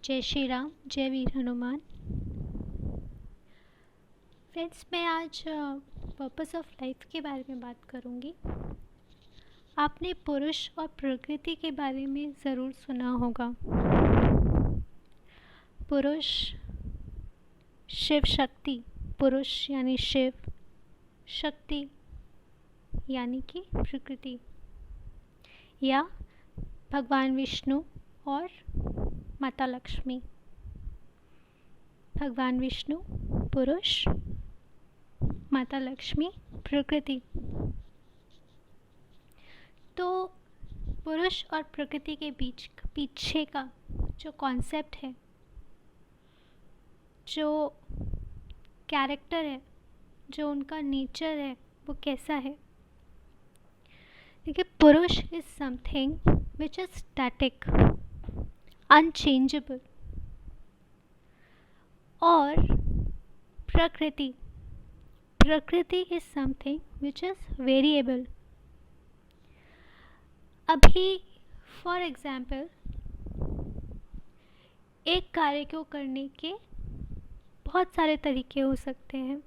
जय श्री राम, जय वीर हनुमान। फ्रेंड्स, मैं आज पर्पस ऑफ लाइफ के बारे में बात करूंगी। आपने पुरुष और प्रकृति के बारे में ज़रूर सुना होगा। पुरुष शिव शक्ति, पुरुष यानी शिव, शक्ति यानी कि प्रकृति, या भगवान विष्णु और माता लक्ष्मी। भगवान विष्णु पुरुष, माता लक्ष्मी प्रकृति। तो पुरुष और प्रकृति के पीछे का जो कॉन्सेप्ट है, जो कैरेक्टर है, जो उनका नेचर है, वो कैसा है। देखिए, पुरुष is something which is static, unchangeable, और प्रकृति is something which is variable. अभी फॉर एग्जाम्पल, एक कार्य को करने के बहुत सारे तरीके हो सकते हैं।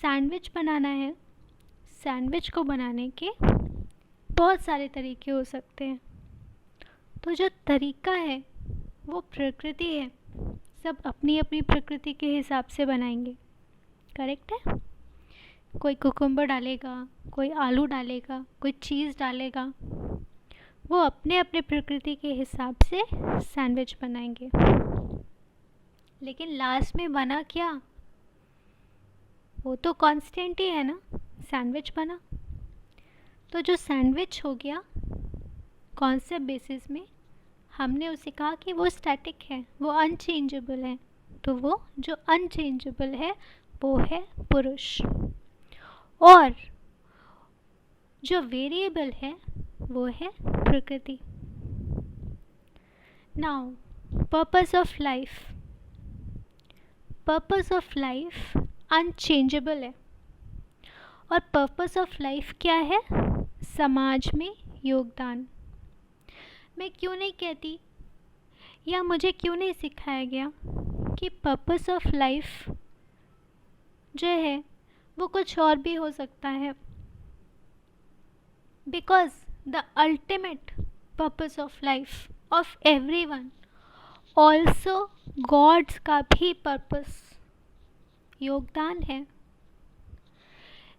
सैंडविच बनाना है, सैंडविच को बनाने के बहुत सारे तरीके हो सकते हैं। तो जो तरीका है वो प्रकृति है। सब अपनी अपनी प्रकृति के हिसाब से बनाएंगे, करेक्ट है। कोई कुकुम्बर डालेगा, कोई आलू डालेगा, कोई चीज़ डालेगा, वो अपने अपने प्रकृति के हिसाब से सैंडविच बनाएंगे। लेकिन लास्ट में बना क्या, वो तो कांस्टेंट ही है ना, सैंडविच बना। तो जो सैंडविच हो गया, कॉन्सेप्ट बेसिस में हमने उसे कहा कि वो स्टैटिक है, वो अनचेंजेबल है। तो वो जो अनचेंजेबल है वो है पुरुष, और जो वेरिएबल है वो है प्रकृति। Now purpose of life, purpose of life unchangeable है। और पर्पस ऑफ लाइफ क्या है? समाज में योगदान। मैं क्यों नहीं कहती, या मुझे क्यों नहीं सिखाया गया कि पर्पस ऑफ लाइफ जो है वो कुछ और भी हो सकता है। Because the ultimate purpose of life of everyone, also gods का भी पर्पस योगदान है।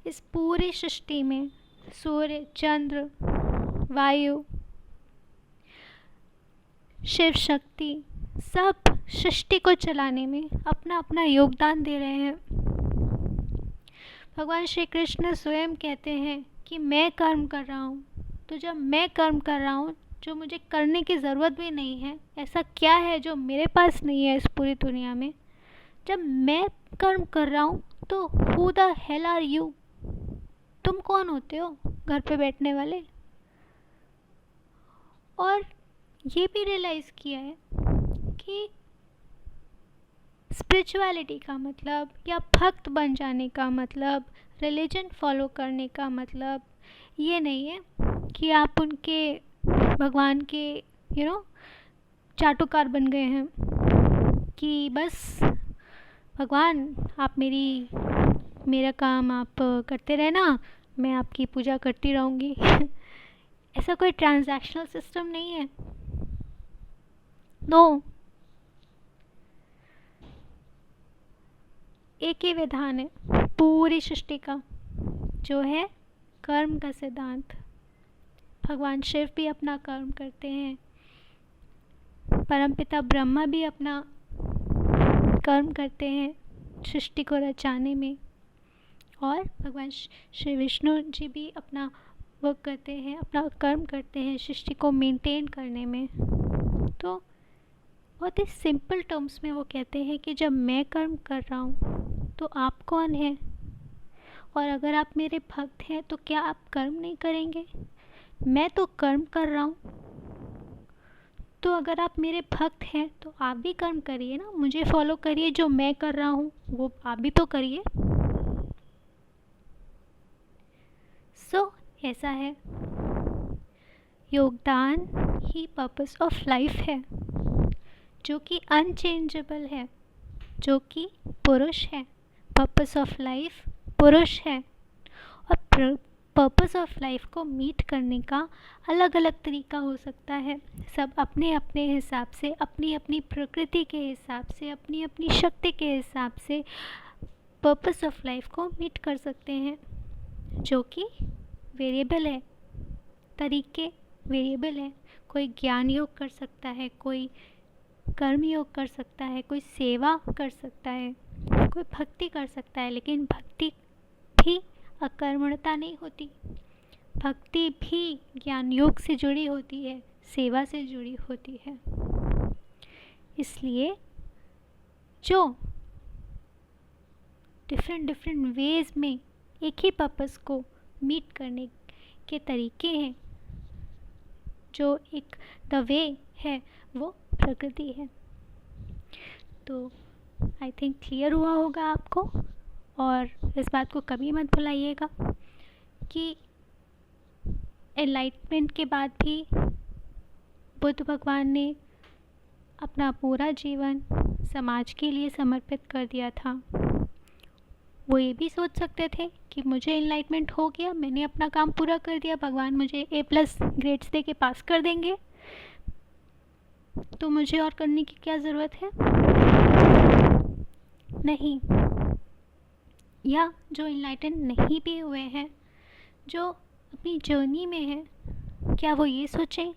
इस पूरी सृष्टि में सूर्य, चंद्र, वायु, शिव शक्ति, सब सृष्टि को चलाने में अपना अपना योगदान दे रहे हैं। भगवान श्री कृष्ण स्वयं कहते हैं कि मैं कर्म कर रहा हूँ। तो जब मैं कर्म कर रहा हूँ, जो मुझे करने की ज़रूरत भी नहीं है, ऐसा क्या है जो मेरे पास नहीं है इस पूरी दुनिया में? जब मैं कर्म कर रहा हूँ तो who the hell are you? तुम कौन होते हो घर पे बैठने वाले? और ये भी रियलाइज़ किया है कि स्पिरिचुअलिटी का मतलब, या भक्त बन जाने का मतलब, रिलीजन फॉलो करने का मतलब ये नहीं है कि आप उनके भगवान के चाटुकार बन गए हैं कि बस भगवान आप मेरा काम आप करते रहना, मैं आपकी पूजा करती रहूँगी। ऐसा कोई ट्रांजैक्शनल सिस्टम नहीं है। नो, एक ही विधान है पूरी सृष्टि का, जो है कर्म का सिद्धांत। भगवान शिव भी अपना कर्म करते हैं, परमपिता ब्रह्मा भी अपना कर्म करते हैं सृष्टि को रचाने में, और भगवान श्री विष्णु जी भी अपना वर्क करते हैं, अपना कर्म करते हैं सृष्टि को मेंटेन करने में। तो बहुत ही सिंपल टर्म्स में वो कहते हैं कि जब मैं कर्म कर रहा हूँ तो आप कौन हैं? और अगर आप मेरे भक्त हैं तो क्या आप कर्म नहीं करेंगे? मैं तो कर्म कर रहा हूँ, तो अगर आप मेरे भक्त हैं तो आप भी कर्म करिए ना, मुझे फॉलो करिए। जो मैं कर रहा हूँ वो आप भी तो करिए। सो ऐसा है, योगदान ही पर्पस ऑफ लाइफ है। जो कि अनचेंजेबल है, जो कि पुरुष है। पर्पस ऑफ लाइफ पुरुष है। और पर्पस ऑफ लाइफ को मीट करने का अलग अलग तरीका हो सकता है। सब अपने अपने हिसाब से, अपनी अपनी प्रकृति के हिसाब से, अपनी अपनी शक्ति के हिसाब से पर्पस ऑफ लाइफ को मीट कर सकते हैं, जो कि वेरिएबल है। तरीके वेरिएबल है। कोई ज्ञान योग कर सकता है, कोई कर्म योग कर सकता है, कोई सेवा कर सकता है, कोई भक्ति कर सकता है। लेकिन भक्ति भी अकर्मणता नहीं होती। भक्ति भी ज्ञान योग से जुड़ी होती है, सेवा से जुड़ी होती है। इसलिए जो डिफरेंट वेज में एक ही पर्पस को मीट करने के तरीके हैं, जो एक द वे है, वो प्रकृति है। तो आई थिंक क्लियर हुआ होगा आपको। और इस बात को कभी मत भुलाइएगा कि एनलाइटमेंट के बाद भी बुद्ध भगवान ने अपना पूरा जीवन समाज के लिए समर्पित कर दिया था। वो ये भी सोच सकते थे कि मुझे एनलाइटमेंट हो गया, मैंने अपना काम पूरा कर दिया, भगवान मुझे A+ ग्रेड्स दे के पास कर देंगे, तो मुझे और करने की क्या ज़रूरत है। नहीं। या जो एनलाइटन नहीं भी हुए हैं, जो अपनी जर्नी में हैं, क्या वो ये सोचें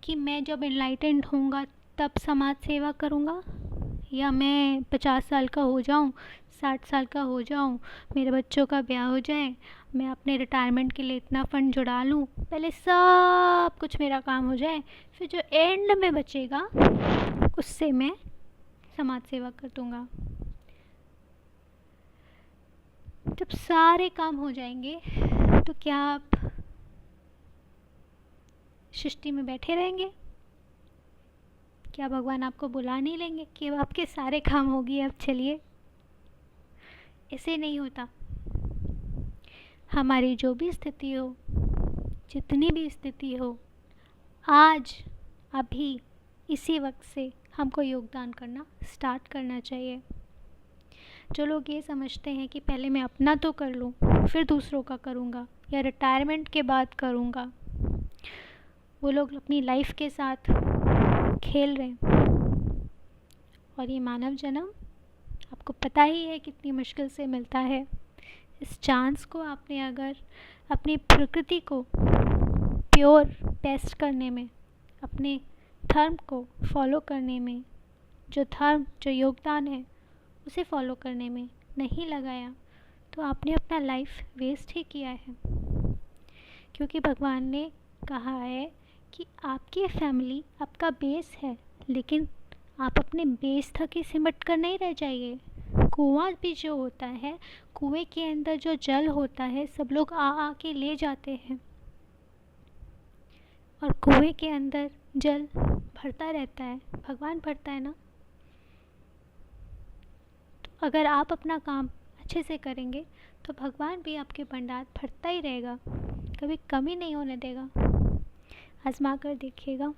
कि मैं जब एनलाइटेंड होऊंगा तब समाज सेवा करूंगा, या मैं 50 साल का हो जाऊं, 60 साल का हो जाऊं, मेरे बच्चों का ब्याह हो जाए, मैं अपने रिटायरमेंट के लिए इतना फ़ंड जुड़ा लूं, पहले सब कुछ मेरा काम हो जाए, फिर जो एंड में बचेगा उससे मैं समाज सेवा कर दूंगा। जब सारे काम हो जाएंगे तो क्या आप सृष्टि में बैठे रहेंगे? क्या भगवान आपको बुला नहीं लेंगे कि अब आपके सारे काम हो गए, अब चलिए? ऐसे नहीं होता। हमारी जो भी स्थिति हो, जितनी भी स्थिति हो, आज अभी इसी वक्त से हमको योगदान करना स्टार्ट करना चाहिए। जो लोग ये समझते हैं कि पहले मैं अपना तो कर लूँ, फिर दूसरों का करूँगा, या रिटायरमेंट के बाद करूँगा, वो लोग अपनी लाइफ के साथ खेल रहे हैं। और ये मानव जन्म आपको पता ही है कितनी मुश्किल से मिलता है। इस चांस को आपने अगर अपनी प्रकृति को प्योर बेस्ट करने में, अपने धर्म को फॉलो करने में, जो योगदान है उसे फॉलो करने में नहीं लगाया, तो आपने अपना लाइफ वेस्ट ही किया है। क्योंकि भगवान ने कहा है कि आपकी फैमिली आपका बेस है, लेकिन आप अपने बेस तक ही सिमट कर नहीं रह जाइए। कुआं भी जो होता है, कुएं के अंदर जो जल होता है, सब लोग आ के ले जाते हैं, और कुएं के अंदर जल भरता रहता है, भगवान भरता है ना। तो अगर आप अपना काम अच्छे से करेंगे तो भगवान भी आपके भंडार भरता ही रहेगा, कभी कमी नहीं होने देगा। आजमा कर देखिएगा।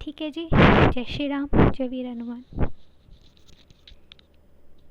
ठीक है जी। जय श्री राम, जय वीर हनुमान।